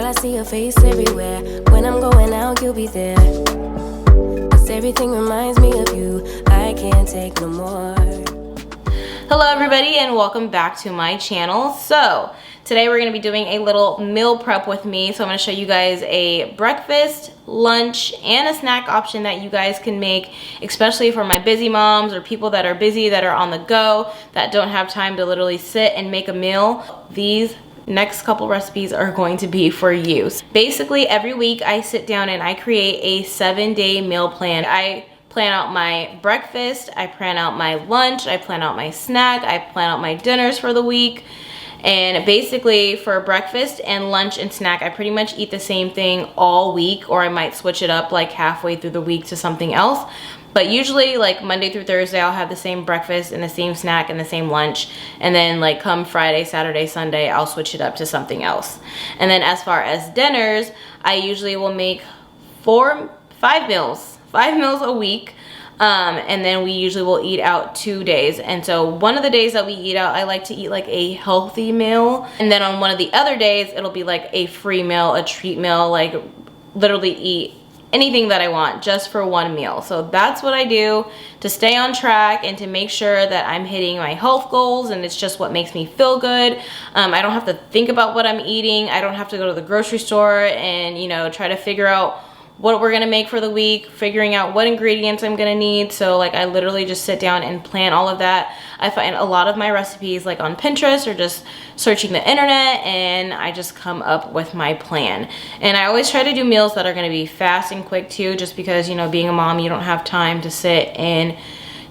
Girl, I see your face everywhere. When I'm going out, you'll be there. 'Cause everything reminds me of you. I can't take no more. Hello everybody and welcome back to my channel. So today we're going to be doing a little meal prep with me. So I'm going to show you guys a breakfast, lunch, and a snack option that you guys can make, especially for my busy moms or people that are busy, that are on the go, that don't have time to literally sit and make a meal. These next couple recipes are going to be for you. Basically every week I sit down and I create a 7-day meal plan. I plan out my breakfast, I plan out my lunch, I plan out my snack, I plan out my dinners for the week. And basically for breakfast and lunch and snack, I pretty much eat the same thing all week, or I might switch it up like halfway through the week to something else. But usually like Monday through Thursday, I'll have the same breakfast and the same snack and the same lunch. And then like come Friday, Saturday, Sunday, I'll switch it up to something else. And then as far as dinners, I usually will make 5 meals a week. And then we usually will eat out 2 days. And so one of the days that we eat out, I like to eat like a healthy meal. And then on one of the other days, it'll be like a free meal, a treat meal, like literally eat anything that I want just for one meal. So that's what I do to stay on track and to make sure that I'm hitting my health goals, and it's just what makes me feel good. I don't have to think about what I'm eating. I don't have to go to the grocery store and, you know, try to figure out what we're gonna make for the week, figuring out what ingredients I'm gonna need. So like I literally just sit down and plan all of that. I find a lot of my recipes like on Pinterest or just searching the internet, and I just come up with my plan. And I always try to do meals that are gonna be fast and quick too, just because, you know, being a mom, you don't have time to sit and,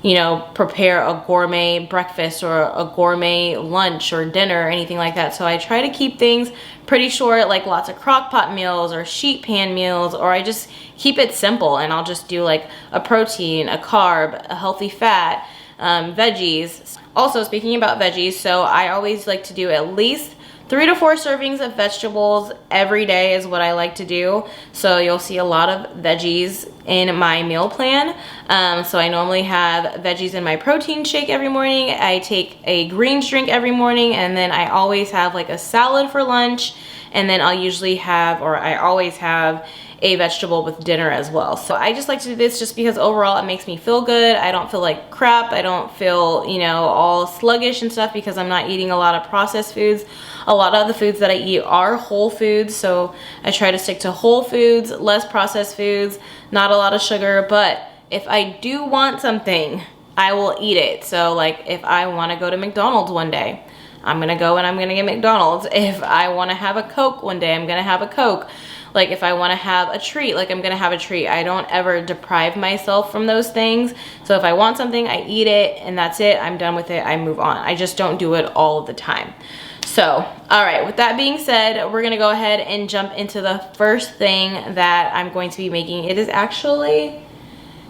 you know, prepare a gourmet breakfast or a gourmet lunch or dinner or anything like that. So I try to keep things pretty short, like lots of Crockpot meals or sheet pan meals, or I just keep it simple and I'll just do like a protein, a carb, a healthy fat, veggies. Also, speaking about veggies, so I always like to do at least 3 to 4 servings of vegetables every day is what I like to do. So you'll see a lot of veggies in my meal plan. So I normally have veggies in my protein shake every morning. I take a greens drink every morning, and then I always have like a salad for lunch. And then I'll usually have, or I always have, a vegetable with dinner as well. So I just like to do this just because overall it makes me feel good. I don't feel like crap. I don't feel, you know, all sluggish and stuff because I'm not eating a lot of processed foods. A lot of the foods that I eat are whole foods, so I try to stick to whole foods, less processed foods, not a lot of sugar. But if I do want something, I will eat it. So like if I want to go to McDonald's one day, I'm gonna go and I'm gonna get McDonald's. If I want to have a Coke one day, I'm gonna have a Coke. Like if I want to have a treat, like I'm gonna have a treat. I don't ever deprive myself from those things. So if I want something, I eat it and that's it. I'm done with it. I move on. I just don't do it all of the time. So, all right, with that being said, we're gonna go ahead and jump into the first thing that I'm going to be making. It is actually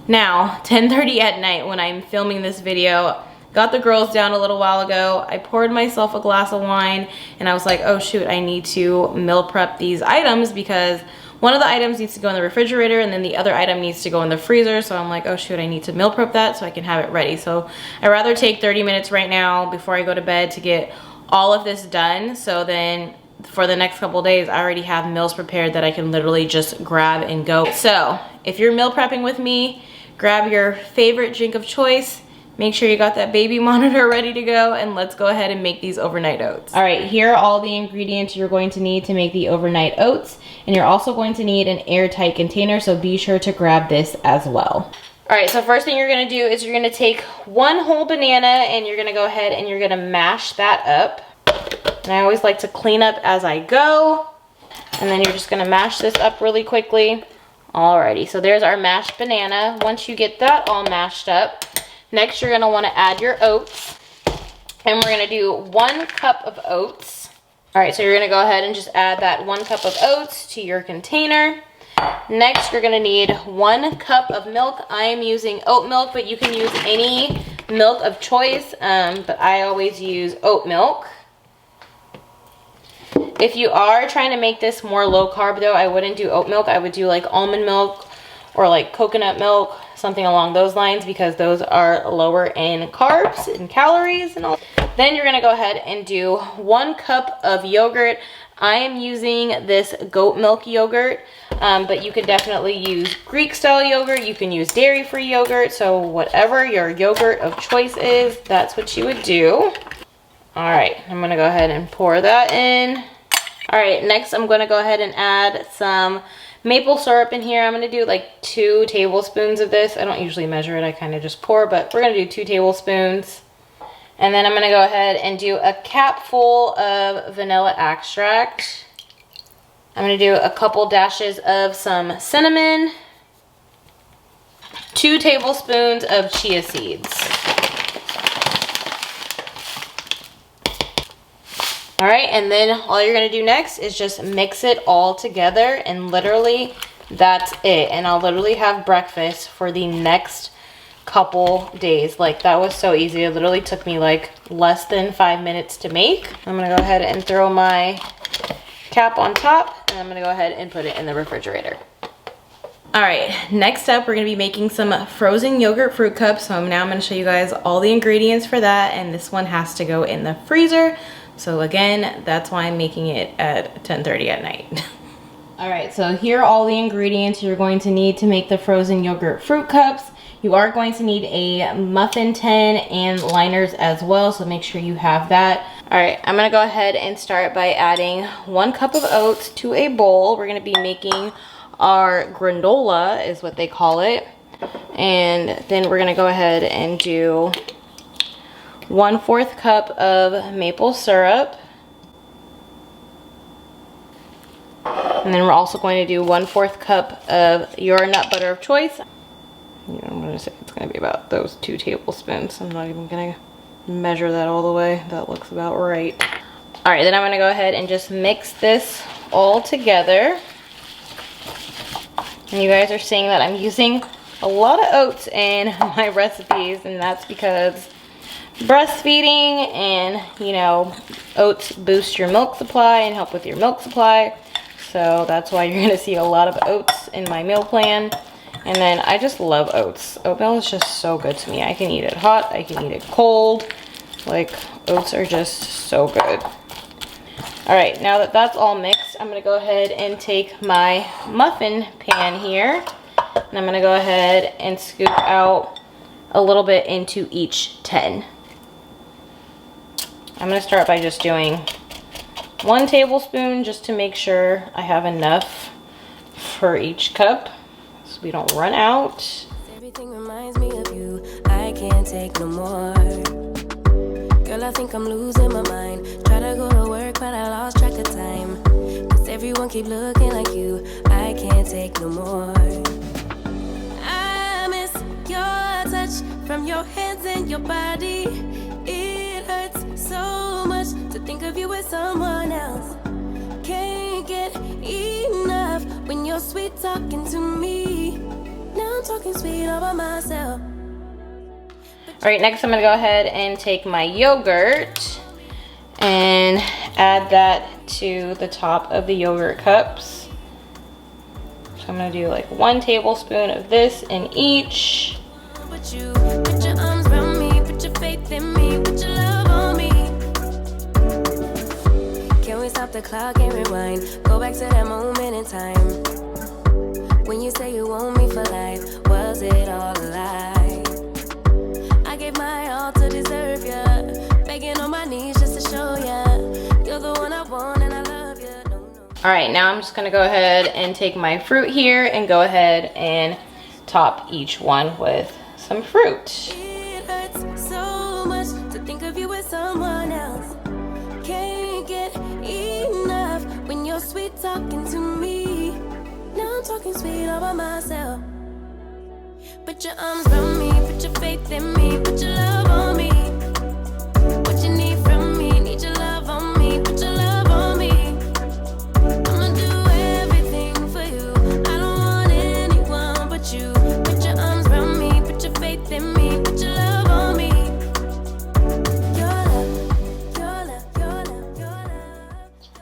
now 10:30 at night when I'm filming this video. Got the girls down a little while ago. I poured myself a glass of wine and I was like, oh shoot, I need to meal prep these items because one of the items needs to go in the refrigerator and then the other item needs to go in the freezer. So I'm like, oh shoot, I need to meal prep that so I can have it ready. So I'd rather take 30 minutes right now before I go to bed to get all of this done. So then for the next couple of days, I already have meals prepared that I can literally just grab and go. So if you're meal prepping with me, grab your favorite drink of choice. Make sure you got that baby monitor ready to go, and let's go ahead and make these overnight oats. All right, here are all the ingredients you're going to need to make the overnight oats, and you're also going to need an airtight container, so be sure to grab this as well. All right, so first thing you're gonna do is you're gonna take 1 whole banana and you're gonna go ahead and you're gonna mash that up. And I always like to clean up as I go. And then you're just gonna mash this up really quickly. Alrighty, so there's our mashed banana. Once you get that all mashed up, next, you're gonna wanna add your oats, and we're gonna do 1 cup of oats. All right, so you're gonna go ahead and just add that 1 cup of oats to your container. Next, you're gonna need 1 cup of milk. I am using oat milk, but you can use any milk of choice, but I always use oat milk. If you are trying to make this more low carb though, I wouldn't do oat milk. I would do like almond milk or like coconut milk, something along those lines, because those are lower in carbs and calories and all. Then you're gonna go ahead and do 1 cup of yogurt. I am using this goat milk yogurt, but you could definitely use Greek style yogurt. You can use dairy-free yogurt. So whatever your yogurt of choice is, that's what you would do. All right, I'm gonna go ahead and pour that in. All right, next I'm gonna go ahead and add some maple syrup in here. I'm gonna do like 2 tablespoons of this. I don't usually measure it, I kind of just pour, but we're gonna do 2 tablespoons. And then I'm gonna go ahead and do a cap full of vanilla extract. I'm gonna do a couple dashes of some cinnamon, 2 tablespoons of chia seeds. All right, and then all you're gonna do next is just mix it all together, and literally that's it. And I'll literally have breakfast for the next couple days. Like, that was so easy. It literally took me like less than 5 minutes to make. I'm gonna go ahead and throw my cap on top, and I'm gonna go ahead and put it in the refrigerator. All right, next up, we're gonna be making some frozen yogurt fruit cups. So now I'm gonna show you guys all the ingredients for that, and this one has to go in the freezer. So again, that's why I'm making it at 10:30 at night. All right, so here are all the ingredients you're going to need to make the frozen yogurt fruit cups. You are going to need a muffin tin and liners as well, so make sure you have that. All right, I'm gonna go ahead and start by adding 1 cup of oats to a bowl. We're gonna be making our granola, is what they call it. And then we're gonna go ahead and do 1/4 cup of maple syrup. And then we're also going to do 1/4 cup of your nut butter of choice. I'm gonna say it's gonna be about those 2 tablespoons. I'm not even gonna measure that all the way. That looks about right. All right, then I'm gonna go ahead and just mix this all together. And you guys are seeing that I'm using a lot of oats in my recipes, and that's because breastfeeding and, you know, oats boost your milk supply and help with your milk supply. So that's why you're gonna see a lot of oats in my meal plan. And then I just love oats. Oatmeal is just so good to me. I can eat it hot, I can eat it cold. Like, oats are just so good. All right, now that that's all mixed, I'm gonna go ahead and take my muffin pan here, and I'm gonna go ahead and scoop out a little bit into each tin. I'm gonna start by just doing 1 tablespoon just to make sure I have enough for each cup so we don't run out. Everything reminds me of you. I can't take no more. Girl, I think I'm losing my mind. Try to go to work, but I lost track of time. 'Cause everyone keep looking like you. I can't take no more. I miss your touch from your hands and your body. It hurts so much to think of you with someone else. Can't get enough when you're sweet talking to me. Now I'm talking sweet all by myself. All right, next I'm gonna go ahead and take my yogurt and add that to the top of the yogurt cups. So I'm gonna do like 1 tablespoon of this in each. Put your arms around me, put your faith in me, put your love on me. Can we stop the clock and rewind? Go back to that moment in time. When you say you want me for life, was it all a lie? I gave my all to deserve ya, begging on my knees just to show ya you're the one I want and I love ya. No, no. All right, now I'm just gonna go ahead and take my fruit here and go ahead and top each one with some fruit. It hurts so much to think of you with someone else. Can't get enough when you're sweet talking to me. Now I'm talking sweet all by myself. Put your arms around me, put your faith in me, put your love on me. What you need from me, need your love on me, put your love on me. I'ma do everything for you. I don't want anyone but you. Put your arms around me, put your faith in me, put your love on me. Your love, your love, your love, your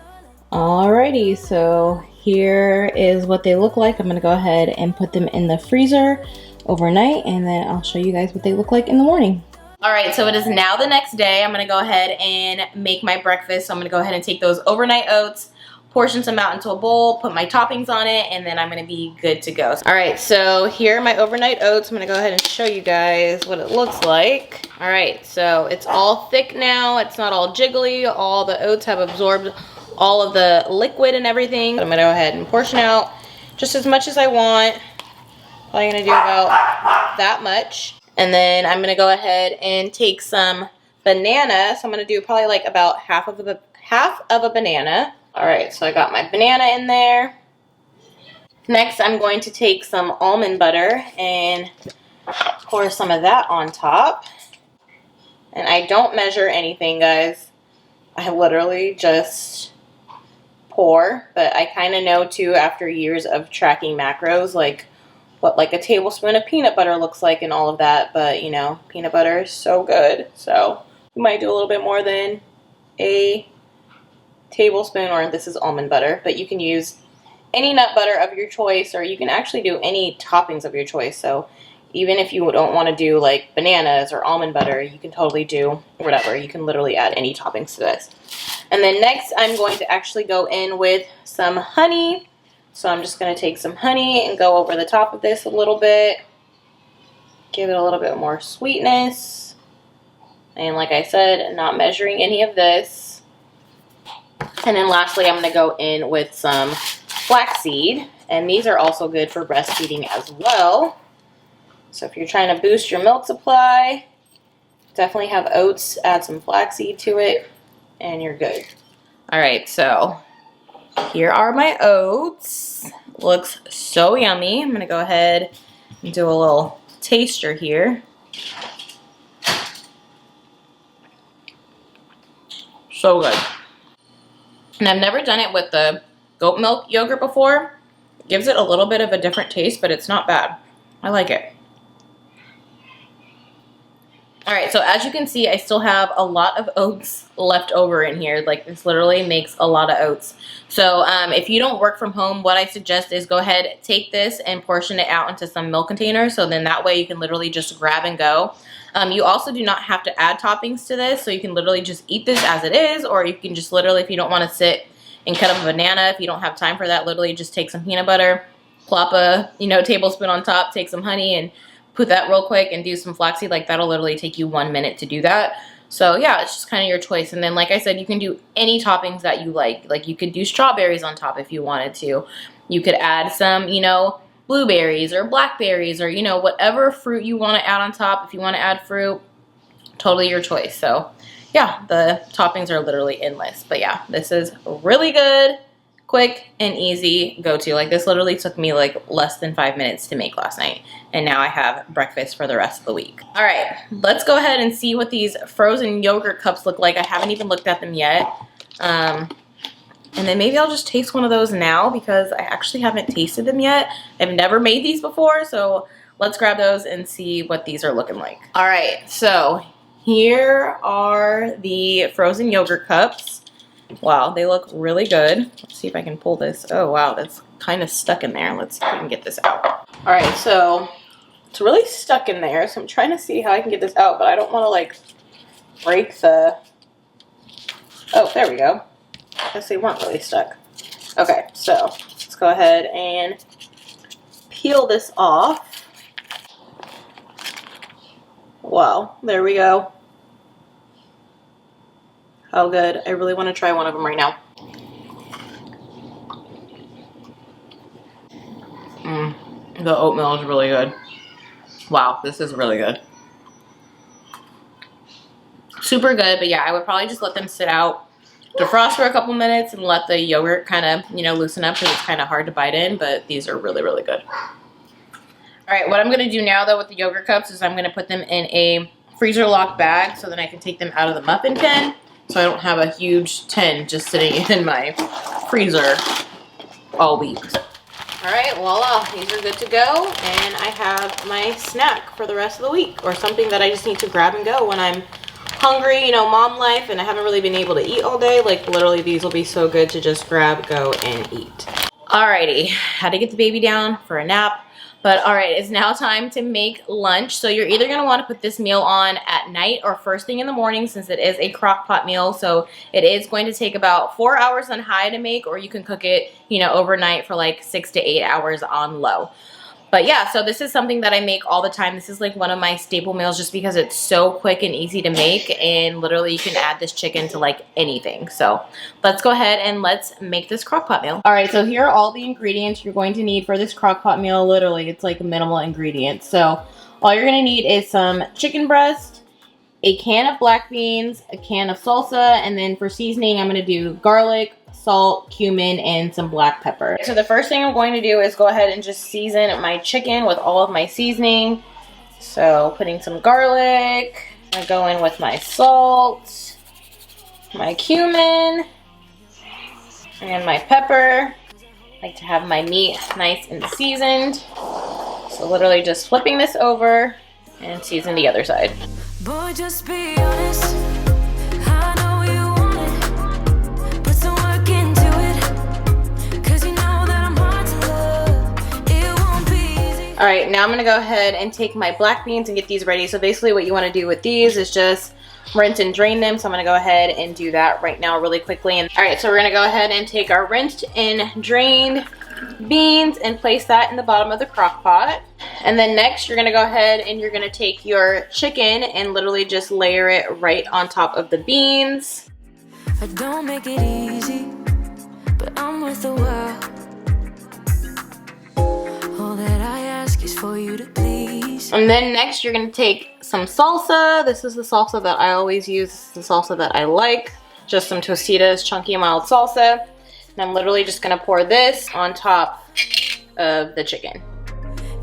love. Alrighty, so here is what they look like. I'm gonna go ahead and put them in the freezer overnight, and then I'll show you guys what they look like in the morning. All right, so it is now the next day. I'm gonna go ahead and make my breakfast. So I'm gonna go ahead and take those overnight oats, portion some out into a bowl, put my toppings on it, and then I'm gonna be good to go. All right, so here are my overnight oats. I'm gonna go ahead and show you guys what it looks like. All right, so it's all thick now. It's not all jiggly. All the oats have absorbed all of the liquid and everything. I'm gonna go ahead and portion out just as much as I want. Probably gonna do about that much. And then I'm gonna go ahead and take some banana. So I'm gonna do probably like about half of a banana. All right, so I got my banana in there. Next, I'm going to take some almond butter and pour some of that on top. And I don't measure anything, guys. I literally just pour, but I kind of know too after years of tracking macros, like what like a tablespoon of peanut butter looks like and all of that. But you know, peanut butter is so good. So you might do a little bit more than a tablespoon, or this is almond butter, but you can use any nut butter of your choice, or you can actually do any toppings of your choice. So even if you don't want to do like bananas or almond butter, you can totally do whatever. You can literally add any toppings to this. And then next I'm going to actually go in with some honey. So I'm just going to take some honey and go over the top of this a little bit. Give it a little bit more sweetness. And like I said, not measuring any of this. And then lastly, I'm going to go in with some flaxseed. And these are also good for breastfeeding as well. So if you're trying to boost your milk supply, definitely have oats, add some flaxseed to it, and you're good. All right, so here are my oats. Looks so yummy. I'm going to go ahead and do a little taster here. So good. And I've never done it with the goat milk yogurt before. It gives it a little bit of a different taste, but it's not bad. I like it. All right, so as you can see, I still have a lot of oats left over in here. Like, this literally makes a lot of oats. So if you don't work from home, what I suggest is go ahead, take this and portion it out into some milk containers. So then that way you can literally just grab and go. You also do not have to add toppings to this. So you can literally just eat this as it is, or you can just literally, if you don't want to sit and cut up a banana, if you don't have time for that, literally just take some peanut butter, plop a tablespoon on top, take some honey, and put that real quick and do some flaxseed. Like, that'll literally take you 1 minute to do that. So yeah, it's just kind of your choice. And then like I said, you can do any toppings that you like. Like, you could do strawberries on top if you wanted to. You could add some, blueberries or blackberries, or whatever fruit you want to add on top. If you want to add fruit, totally your choice. So yeah, the toppings are literally endless. But yeah, this is really good, quick and easy go-to. Like, this literally took me like less than 5 minutes to make last night, and now I have breakfast for the rest of the week. All right, let's go ahead and see what these frozen yogurt cups look like. I haven't even looked at them yet. And then maybe I'll just taste one of those now, because I actually haven't tasted them yet. I've never made these before, so let's grab those and see what these are looking like. All right, so here are the frozen yogurt cups. Wow, they look really good. Let's see if I can pull this. Oh, wow, that's kind of stuck in there. Let's see if I can get this out. All right, so it's really stuck in there, so I'm trying to see how I can get this out, but I don't want to, like, break the... Oh, there we go. I guess they weren't really stuck. Okay, so let's go ahead and peel this off. Wow, there we go. How good. I really want to try one of them right now. The oatmeal is really good. Wow, this is really good. Super good, but yeah, I would probably just let them sit out, defrost for a couple minutes, and let the yogurt kind of, loosen up, because it's kind of hard to bite in, but these are really, really good. All right, what I'm going to do now, though, with the yogurt cups is I'm going to put them in a freezer locked bag so then I can take them out of the muffin tin, so I don't have a huge tin just sitting in my freezer all week. All right, voila, these are good to go, and I have my snack for the rest of the week, or something that I just need to grab and go when I'm hungry, mom life, and I haven't really been able to eat all day. Like, literally, these will be so good to just grab, go, and eat. Alrighty, had to get the baby down for a nap. But all right, it's now time to make lunch. So you're either gonna wanna put this meal on at night or first thing in the morning, since it is a crock pot meal. So it is going to take about 4 hours on high to make, or you can cook it, you know, overnight for like 6 to 8 hours on low. But yeah, so this is something that I make all the time. This is like one of my staple meals just because it's so quick and easy to make, and literally you can add this chicken to like anything. So let's go ahead and let's make this crock pot meal. All right, so here are all the ingredients you're going to need for this crock pot meal. Literally, it's like minimal ingredients. So all you're gonna need is some chicken breast, a can of black beans, a can of salsa, and then for seasoning, I'm gonna do garlic, salt, cumin, and some black pepper. So the first thing I'm going to do is go ahead and just season my chicken with all of my seasoning. So putting some garlic, I go in with my salt, my cumin, and my pepper. I like to have my meat nice and seasoned. So literally just flipping this over and season the other side. Boy, just be honest. I know you want it. Put some work into it. 'Cause you know that I'm hard to love. It won't be easy. All right, now I'm gonna go ahead and take my black beans and get these ready. So basically what you wanna do with these is just rinse and drain them. So I'm gonna go ahead and do that right now really quickly. And all right, so we're gonna go ahead and take our rinsed and drained beans and place that in the bottom of the crock pot. And then next you're gonna go ahead and you're gonna take your chicken and literally just layer it right on top of the beans. I don't make it easy, but I'm worth a while. All that I ask is for you to please. And then next you're gonna take some salsa. This is the salsa that I always use. This is the salsa that I like. Just some Tostitos chunky mild salsa. And I'm literally just gonna pour this on top of the chicken.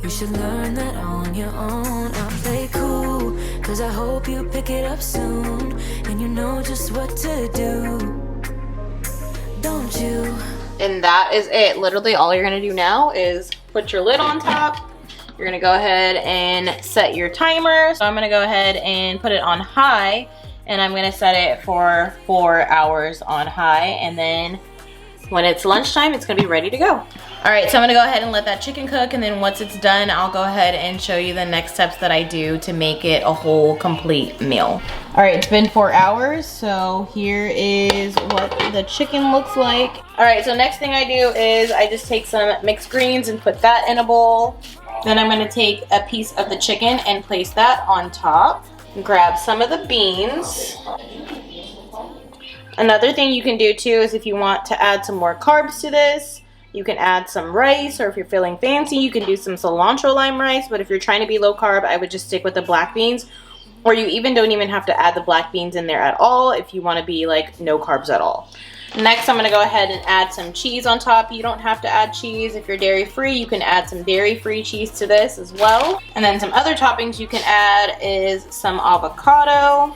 You should learn that on your own. I play cool, 'cause I hope you pick it up soon. And you know just what to do, don't you? And that is it. Literally all you're gonna do now is put your lid on top. You're gonna go ahead and set your timer. So I'm gonna go ahead and put it on high, and I'm gonna set it for 4 hours on high, and then when it's lunchtime, it's gonna be ready to go. All right, so I'm gonna go ahead and let that chicken cook, and then once it's done, I'll go ahead and show you the next steps that I do to make it a whole complete meal. All right, it's been 4 hours, so here is what the chicken looks like. All right, so next thing I do is I just take some mixed greens and put that in a bowl. Then I'm gonna take a piece of the chicken and place that on top. Grab some of the beans. Another thing you can do too is if you want to add some more carbs to this, you can add some rice, or if you're feeling fancy, you can do some cilantro lime rice. But if you're trying to be low carb, I would just stick with the black beans, or you don't even have to add the black beans in there at all if you want to be like no carbs at all. Next, I'm gonna go ahead and add some cheese on top. You don't have to add cheese. If you're dairy free, you can add some dairy free cheese to this as well. And then some other toppings you can add is some avocado.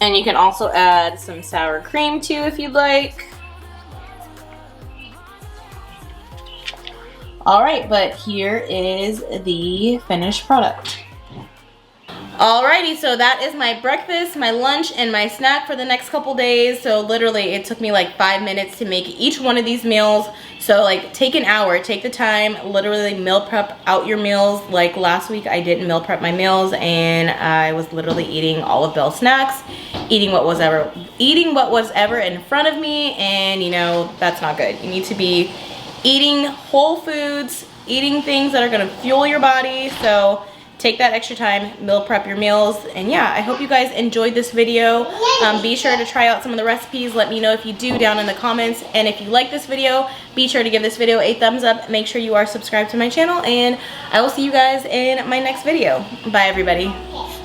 And you can also add some sour cream too if you'd like. All right, but here is the finished product. Alrighty, so that is my breakfast, my lunch, and my snack for the next couple days. So literally it took me like 5 minutes to make each one of these meals. So like take an hour, take the time, literally meal prep out your meals. Like last week I didn't meal prep my meals, and I was literally eating all of Belle's snacks, eating what was ever in front of me, and you know, that's not good. You need to be eating whole foods, eating things that are gonna fuel your body. So take that extra time, meal prep your meals. And yeah, I hope you guys enjoyed this video. Be sure to try out some of the recipes. Let me know if you do down in the comments. And if you like this video, be sure to give this video a thumbs up. Make sure you are subscribed to my channel, and I will see you guys in my next video. Bye everybody.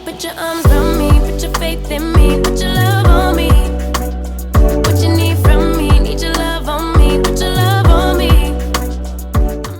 Put your arms around me, put your faith in me, put your love on me.